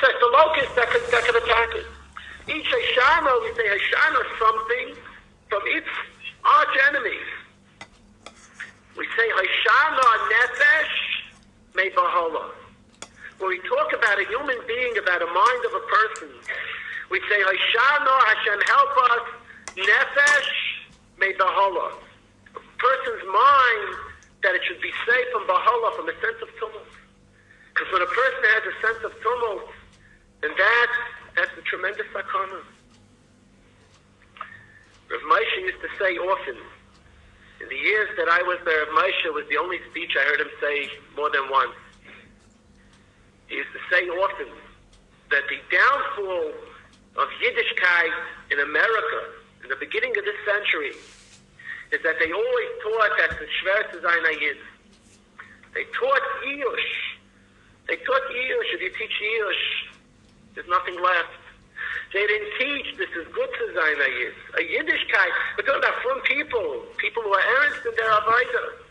access the locus that can attack it. Each Hoshana, we say Hoshana something from its arch enemies. We say Hoshana nefesh me bahala. When we talk about a human being, about a mind of a person, we say Hoshana, Hashem help us, nefesh me bahala. A person's mind, that it should be safe from bahala, from a sense of tumult. Because when a person has a sense of tumult, then that's a tremendous sakana. Rav Moshe used to say often, in the years that I was there, Rav Moshe was the only speech I heard him say more than once. He used to say often that the downfall of Yiddishkeit in America in the beginning of this century is that they always taught that the Shver to Zayin Yid. They taught Yush. They taught Yush. If you teach Yush, there's nothing left. They didn't teach this is good to Zayin Yid. A Yiddishkeit, we're talking about from people who are earnest in their Avodah.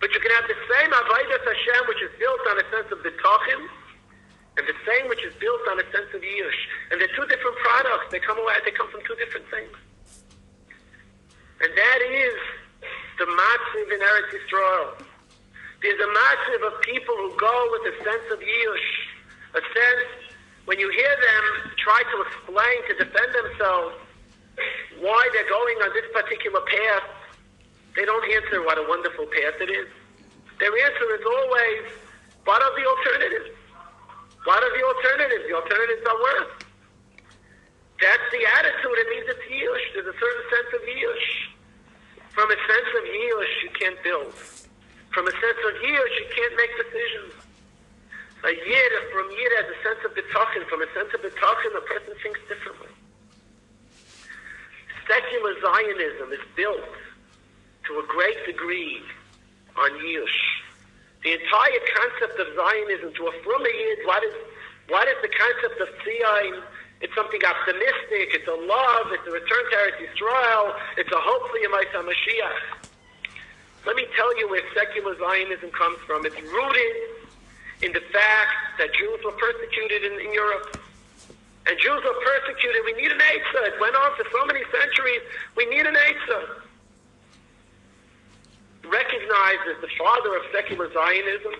But you can have the same Avodah Hashem, which is built on a sense of Bitachim, and the same which is built on a sense of Yush. And they're two different products. They come from two different things. And that is the matziv in Eretz Yisrael. There's a matziv of people who go with a sense of Yush, a sense, when you hear them try to explain, to defend themselves, why they're going on this particular path, they don't answer what a wonderful path it is. Their answer is always, what are the alternatives? What are the alternatives? The alternatives are worse. That's the attitude. It means it's Yush. There's a certain sense of Yush. From a sense of Yush, you can't build. From a sense of Yush, you can't make decisions. A Yid, from Yid has a sense of Bitachon. From a sense of Bitachon, a person thinks differently. Secular Zionism is built to a great degree on Yush. The entire concept of Zionism, to a from a Yid, what is the concept of Zion? It's something optimistic, it's a love, it's a return to Eretz Yisrael, it's a hope for Yemais HaMashiach. Let me tell you where secular Zionism comes from. It's rooted in the fact that Jews were persecuted in Europe. And Jews were persecuted. We need an Eitzah. It went on for so many centuries. We need an Eitzah. Recognized as the father of secular Zionism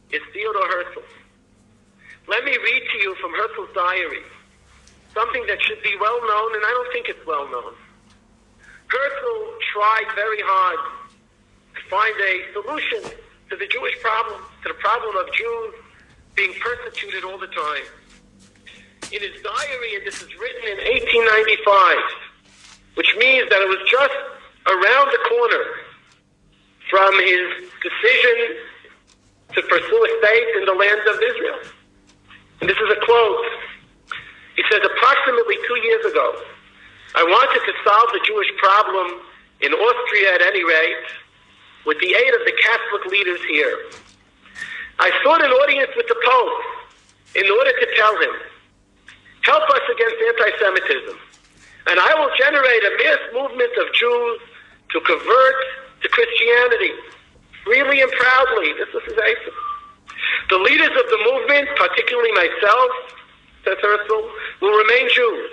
is Theodore Herzl. Let me read to you from Herzl's diary something that should be well known, and I don't think it's well known. Herzl tried very hard to find a solution to the Jewish problem, to the problem of Jews being persecuted all the time. In his diary, and this is written in 1895, which means that it was just around the corner from his decision to pursue a state in the land of Israel. And this is a quote. He says, approximately 2 years ago, I wanted to solve the Jewish problem in Austria at any rate, with the aid of the Catholic leaders here. I sought an audience with the Pope in order to tell him, help us against anti-Semitism, and I will generate a mass movement of Jews to convert to Christianity, freely and proudly. This was his answer. The leaders of the movement, particularly myself, says Herzl, will remain Jews.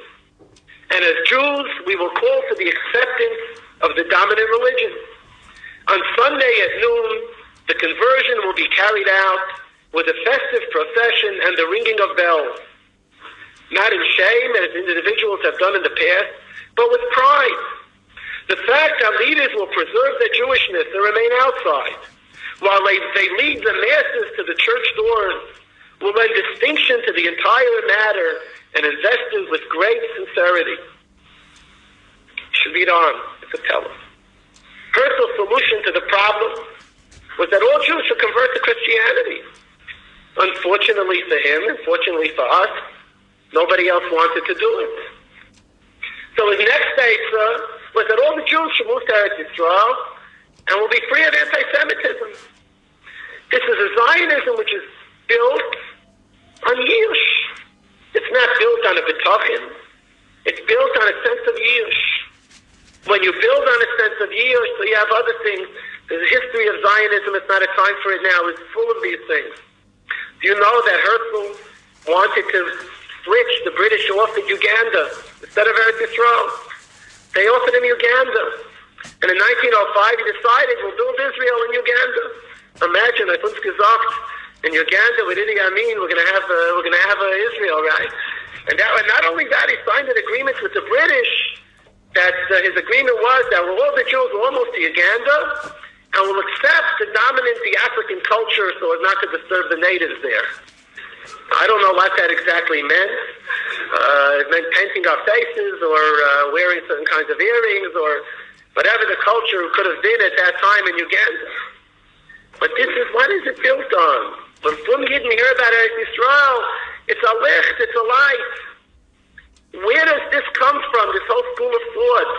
And as Jews, we will call for the acceptance of the dominant religion. On Sunday at noon, the conversion will be carried out with a festive procession and the ringing of bells. Not in shame, as individuals have done in the past, but with pride. The fact that leaders will preserve their Jewishness and remain outside, while they lead the masses to the church doors, will lend distinction to the entire matter and invest it with great sincerity. Should read on. It's a tell. Herzl's solution to the problem was that all Jews should convert to Christianity. Unfortunately for him, and fortunately for us, nobody else wanted to do it. So his next answer was that all the Jews should move to Eretz Yisrael and will be free of anti-Semitism. This is a Zionism which is built on Yush. It's not built on a Bitachon. It's built on a sense of Yush. When you build on a sense of Yush, so you have other things. There's a history of Zionism. It's not a time for it now. It's full of these things. Do you know that Herzl wanted to switch the British offered Uganda instead of Eretz Yisrael. They offered him Uganda. And in 1905 he decided we'll build Israel in Uganda. Imagine, I uns gesagt, in Uganda with Idi Amin we're gonna have Israel, right? And not only that, he signed an agreement with the British that his agreement was that all the Jews will almost to Uganda and will accept the dominant African culture so as not to disturb the natives there. I don't know what that exactly meant. It meant painting our faces or wearing certain kinds of earrings or whatever the culture could have been at that time in Uganda. But what is it built on? When Fum Yidden hear about Eretz Yisrael, it's a licht, it's a light. Where does this come from, this whole school of thought?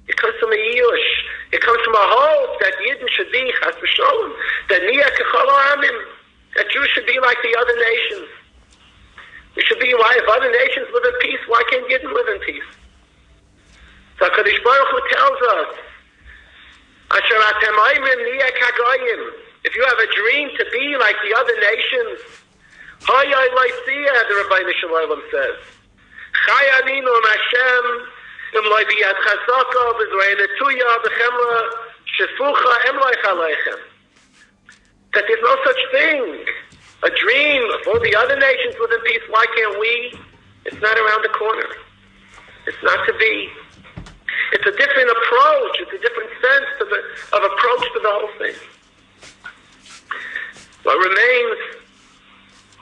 It comes from a Yush. It comes from a hope that Yidden should be, Chas v'Sholom, that Niyah Kechol Ha'amim, that Jews should be like the other nations. We should be, why, if other nations live in peace, why can't Yidden live in peace? So HaKadosh Baruch Hu tells us, Asher atem oimrim niyeh kagoyim. If you have a dream to be like the other nations, Hayai Laisiyah, the Rabbi Shalom says, Chay aninu Hashem, im loy biyad chazaka, v'zrei netuya, v'chemra, shefucha, em loy chaleichem. That there's no such thing. A dream of all the other nations live in peace, why can't we? It's not around the corner. It's not to be. It's a different approach. It's a different sense of approach to the whole thing. What remains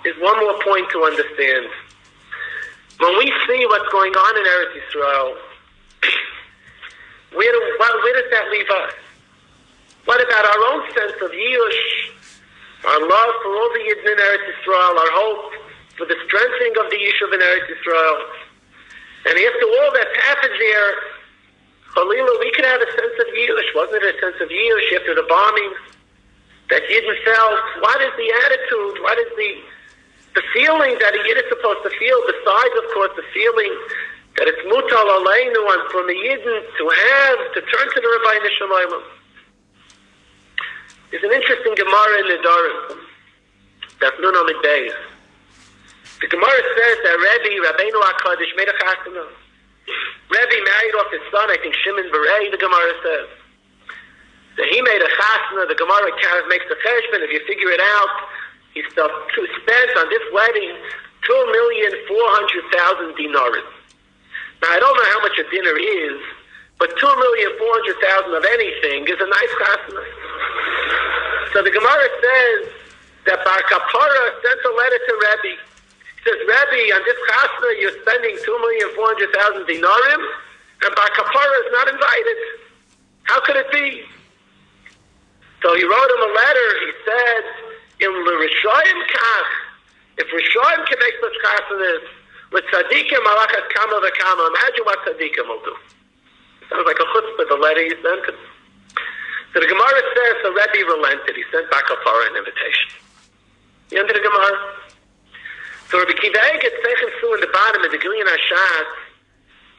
is one more point to understand. When we see what's going on in Eretz Yisrael, where does that leave us? What about our own sense of Yush, our love for all the Yidden in Eretz Yisrael, our hope for the strengthening of the Yishuv in Eretz Yisrael? And after all that's happened there, Chalila, we could have a sense of Yush. Wasn't it a sense of Yush after the bombings that Yidden felt? What is the attitude? What is the feeling that a Yid is supposed to feel, besides, of course, the feeling that it's mutal aleinu and from a Yidden to turn to the Rabbi Shalom? There's an interesting Gemara in the Dorim, that's Nun Amid Beis. The Gemara says that Rabbeinu HaKadosh made a chasana. Rebbe married off his son, I think Shimon Berei, the Gemara says. So he made a chasana, the Gemara makes the cheshbon, if you figure it out, he spent on this wedding 2,400,000 dinarim. Now I don't know how much a dinner is, but 2,400,000 of anything is a nice chasana. So the Gemara says that Bar Kapara sent a letter to Rebbe. He says, Rebbe, on this chasna you're spending 2,400,000 dinarim, and Bar Kapara is not invited. How could it be? So he wrote him a letter. He said, if Rishoyim can make such chasnas, with tzaddikim malachas kama v'kama, imagine what tzaddikim will do. It sounds like a chutzpah, the letter he sent him. So the Gemara says, so Rebbe relented. He sent back an invitation. The end of the Gemara. So Rabbi Kiva gets taken through in the bottom of the Gilyon HaShat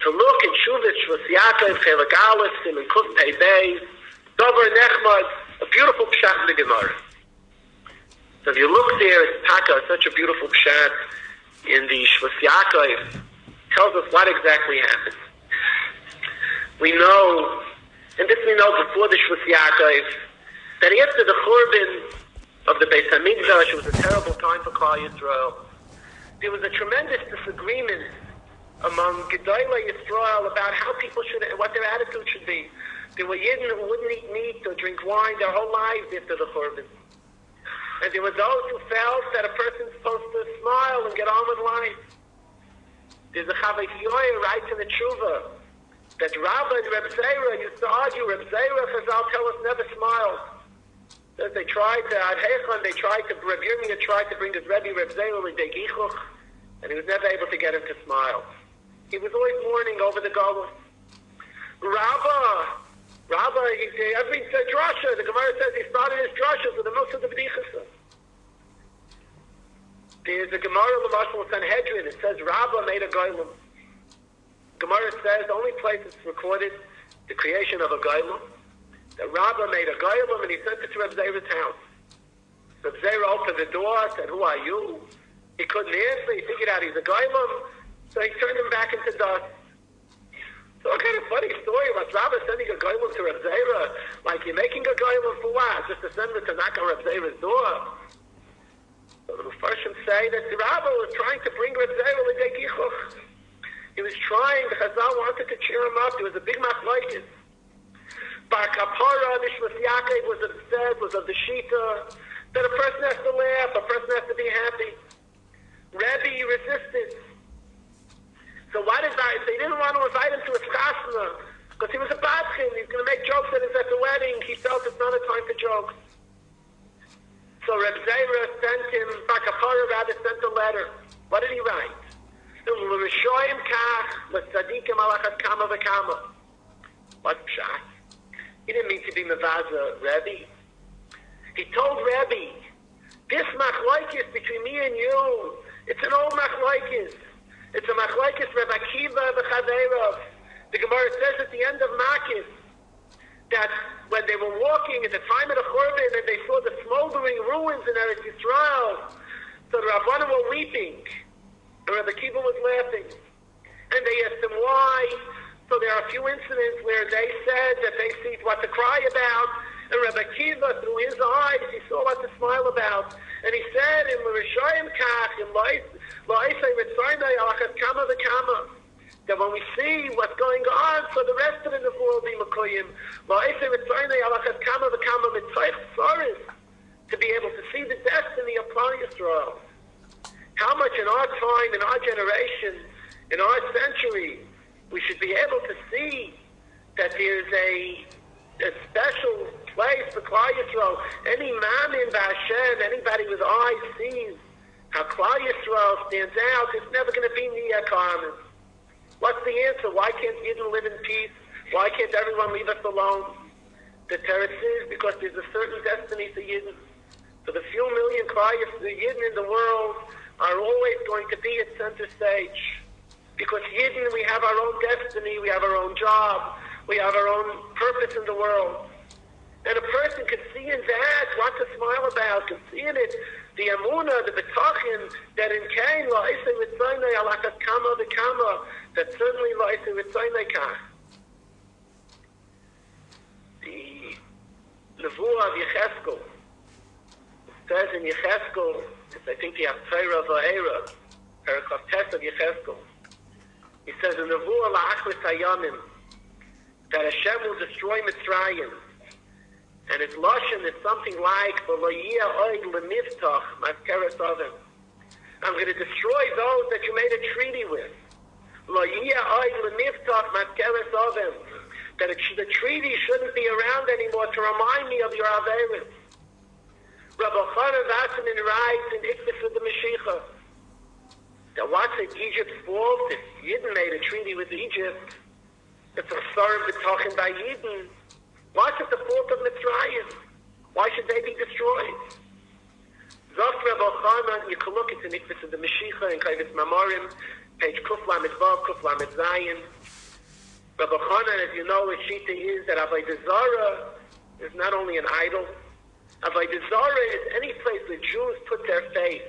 to look in Shuvit Shvus Yaakov, Chelak Aleph, Siman Kuf Pei Beis, Dover Nechmad, a beautiful pshat in the Gemara. So if you look there, it's Taka, such a beautiful pshat in the Shvus Yaakov, tells us what exactly happened. We know, and this we know before the Shvus Yaakov, that after the Churban of the Beis HaMikdash, it was a terrible time for Klal Yisrael. There was a tremendous disagreement among Gedolei Yisrael about how people should, what their attitude should be. There were Yidden who wouldn't eat meat or drink wine their whole lives after the Churban. And there were those who felt that a person's supposed to smile and get on with life. There's a Chavei Yoyer writes in the Tshuva that Rabbi and Reb Zera used to argue. Reb Zera, Chazal tell us, never smiled. Says they tried to, Reb Yirmiyah tried to bring his Rebbe, Reb Zera, Gichuch, and he was never able to get him to smile. He was always mourning over the Golus. Rabbi, every drasha, the Gemara says he started his drashas with the most of the B'dichasa. There's a Gemara of the Mashal Sanhedrin. It says Rabbi made a Goylum. Gemara says the only place it's recorded the creation of a Goylum. The Rabbi made a Goylum and he sent it to Reb Zera's house. Reb Zera opened the door, said, "Who are you?" He couldn't answer. He figured out he's a goylem, so he turned him back into dust. So what kind of funny story was Rabbi sending a goylem to Reb Zera? Like, you're making a goylem for what? Just to send him to knock on Reb Zera's door? So the Mepharshim say that the Rabbi was trying to bring Reb Zera l'dei gichuch. He was trying, the Chazal wanted to cheer him up. There was a big machlokes. Bar Kapara, Nishmas Yaakov was upset, was of the Shita, that a person has to laugh, a person has to be happy. Rebbe resisted. So why did they didn't want to invite him to his chasna, because he was a badchin. He's going to make jokes at the wedding. He felt it's not a time for jokes. So Reb Zera sent him, Bar Kapara rather sent a letter. What did he write? What pshat? He didn't mean to be Mavaza Rebbe. He told Rebbe, this machlokes between me and you, it's an old machlokes. It's a machlokes Reb Akiva v'Chaveirav. The Gemara says at the end of Makis that when they were walking at the time of the Churban and they saw the smoldering ruins in Eretz Yisrael, so the Rabbanim were weeping. And Reb Akiva was laughing. And they asked him why. So there are a few incidents where they said that they see what to cry about. And Reb Akiva, through his eyes, he saw what to smile about. And he said, in Rishayim Kach, in La'isay Ritzaynai Alachas Kama V'Kama, that when we see what's going on, so the rest of the Nevuah will be Makuyim. La'isay Ritzaynai Alachas Kama V'Kama Mitzvah Tzaris, to be able to see the destiny of Klal Yisrael. How much in our time, in our generation, in our century, we should be able to see that there's a special place for Klal Yisrael. Any Mamin B'Hashem, anybody with eyes sees how Klal Yisrael stands out. It's never going to be Niyah Karmen. What's the answer? Why can't Yidden live in peace? Why can't everyone leave us alone? The teretz is because there's a certain destiny for Yidden. So the few million Klal Yidden in the world are always going to be at center stage. Because Yidden, we have our own destiny, we have our own job, we have our own purpose in the world. And a person can see in that what to smile about, can see in it the Amunah, the B'tachin, that in Cain, La'isei Ritzaynai Alachas Kama V'Kama, that certainly La'isei Ritzaynai Kach. The Nevuah of Yecheskel says in Yecheskel, I think the Haftarah Va'era, Paragraph Tes of Yecheskel, he says in Nevuah La'achlis Hayamim, that Hashem will destroy Mitzrayim. And its Lashon is something like, I'm going to destroy those that you made a treaty with. That the treaty shouldn't be around anymore to remind me of your Averis. Rabbi Chanan Vassanin writes in Ikvis of the Mashiach that what's at Egypt's fault? If Yidden made a treaty with Egypt, it's a sorrow b'tachin by Yidden. What's at the fault of Mitzrayim? Why should they be destroyed? Zok Rabbi Chanan, you can look at the Ikvis of the Mashiach in Kaivis Mamorim, page Kuf Lamed Vav, Kuf Lamed Zayin. Rabbi Chanan, as you know, his shita is that Avodah Zarah is not only an idol. Avodah Zarah is any place where Jews put their faith.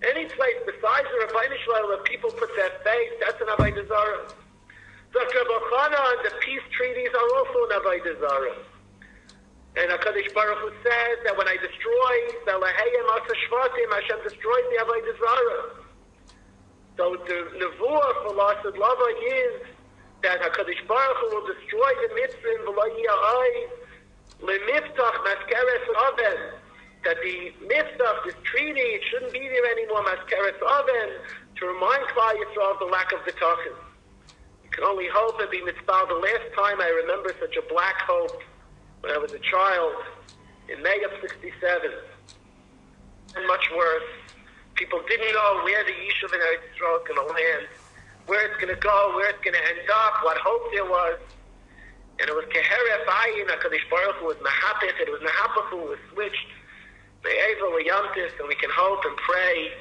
Any place besides the Rabbeinu Shalom where people put their faith, that's an Avodah Zarah. Dr. Rabbi Chanan, the peace treaties are also an Avodah Zarah. And HaKadosh Baruch Hu says that when I destroy the Laheyim Asa Shvatim, Hashem destroys the Avodah Zarah. So the Nevuah for Lasad Lava is that HaKadosh Baruch Hu will destroy the Mitzvah v'lo ya'ai l'miftach maskeres oven. That the miftach, this treaty, it shouldn't be there anymore, maskeres oven, to remind Klal Yisrael of the lack of bitachon. You can only hope and be mitzvah. The last time I remember such a black hope when I was a child in May of '67. And much worse, people didn't know where the Yishuv in Eretz Yisrael is going to land, where it's going to go, where it's going to end up, what hope there was. And it was Keheref Ayin, HaKadosh Baruch Hu was Mahapich, it was Mahapich who was switched, Me'evel Yamtis, and we can hope and pray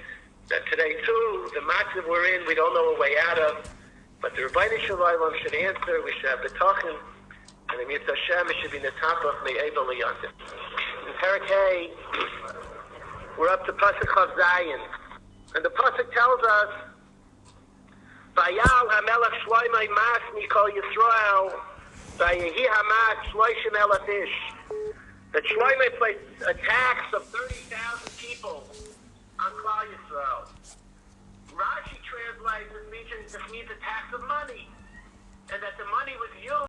that today too, the matzav we're in, we don't know a way out of, but the Rebbeinu Shalom should answer, we should have B'tachin, and the Mitzvah Hashem, it should be Netapach, Me'evel Yamtis. In Parak Hey, we're up to Pasuk Chav Zayin. And the pasuk tells us, "Vayal hamelech shloimei mas mikol yisroel, vayehi hamas shloishim elef ish." That Shloimeh placed a tax of 30,000 people on Klal Yisrael. Rashi translates this means a tax of money, and that the money was used